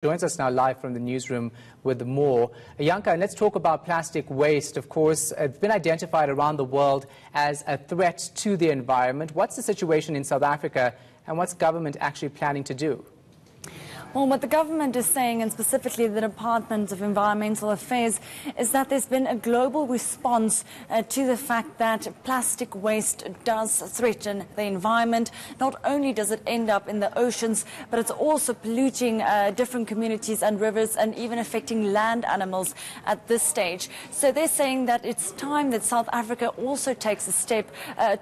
Joins us now live from the newsroom with more. Janke, let's talk about plastic waste. Of course, it's been identified around the world as a threat to the environment. What's the situation in South Africa, and what's government actually planning to do? Well, what the government is saying, and specifically the Department of Environmental Affairs, is that there's been a global response to the fact that plastic waste does threaten the environment. Not only does it end up in the oceans, but it's also polluting different communities and rivers and even affecting land animals at this stage. So they're saying that it's time that South Africa also takes a step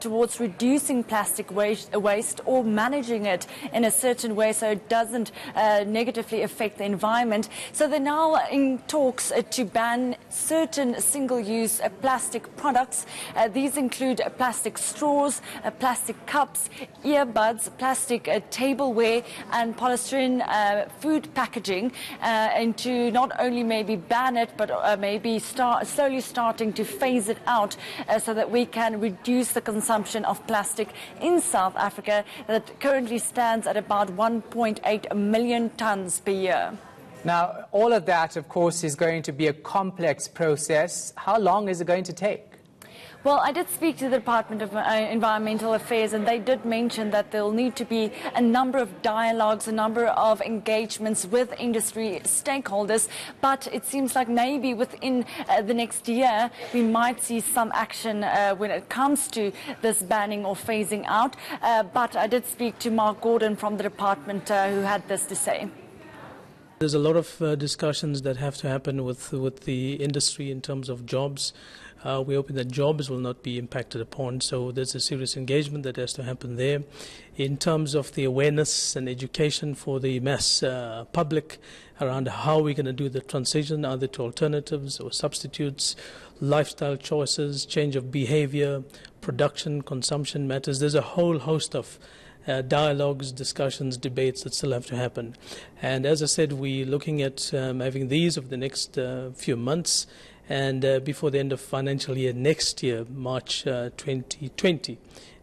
towards reducing plastic waste or managing it in a certain way so it doesn't negatively affect the environment. So they're now in talks to ban certain single-use plastic products. These include plastic straws, plastic cups, earbuds, plastic tableware and polystyrene food packaging, and to not only maybe ban it but maybe slowly starting to phase it out so that we can reduce the consumption of plastic in South Africa that currently stands at about 1.8 million tons per year. Now, all of that, of course, is going to be a complex process. How long is it going to take? Well, I did speak to the Department of Environmental Affairs, and they did mention that there will need to be a number of dialogues, a number of engagements with industry stakeholders. But it seems like maybe within the next year, we might see some action when it comes to this banning or phasing out. But I did speak to Mark Gordon from the department who had this to say. There's a lot of discussions that have to happen with the industry in terms of jobs. We're hoping that jobs will not be impacted upon, so there's a serious engagement that has to happen there. In terms of the awareness and education for the mass public around how we're going to do the transition, either to alternatives or substitutes, lifestyle choices, change of behavior, production, consumption matters. There's a whole host of dialogues, discussions, debates that still have to happen. And as I said, we're looking at having these over the next few months, and before the end of financial year next year, March 2020,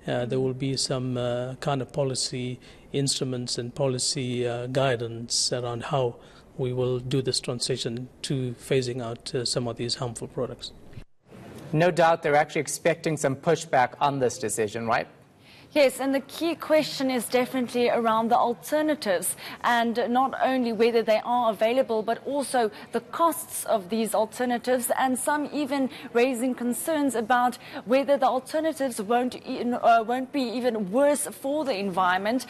there will be some kind of policy instruments and policy guidance around how we will do this transition to phasing out some of these harmful products. No doubt they're actually expecting some pushback on this decision, right? Yes, and the key question is definitely around the alternatives, and not only whether they are available, but also the costs of these alternatives, and some even raising concerns about whether the alternatives won't be even worse for the environment.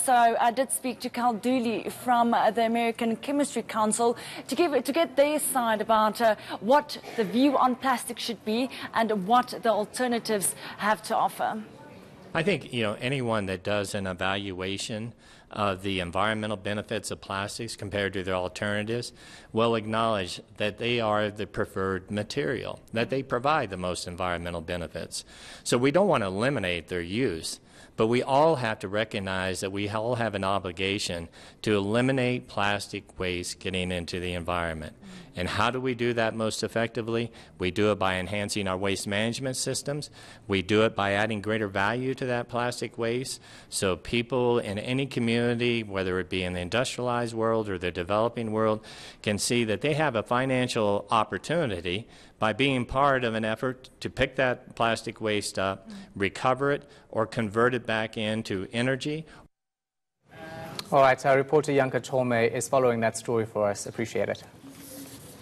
So I did speak to Cal Dooley from the American Chemistry Council to get their side about what the view on plastic should be and what the alternatives have to offer. I think, anyone that does an evaluation of the environmental benefits of plastics compared to their alternatives will acknowledge that they are the preferred material, that they provide the most environmental benefits. So we don't want to eliminate their use, but we all have to recognize that we all have an obligation to eliminate plastic waste getting into the environment. And how do we do that most effectively? We do it by enhancing our waste management systems. We do it by adding greater value to that plastic waste, so people in any community, whether it be in the industrialized world or the developing world, can see that they have a financial opportunity by being part of an effort to pick that plastic waste up, recover it, or convert it back into energy. All right, our reporter Janke Tolmay is following that story for us. Appreciate it.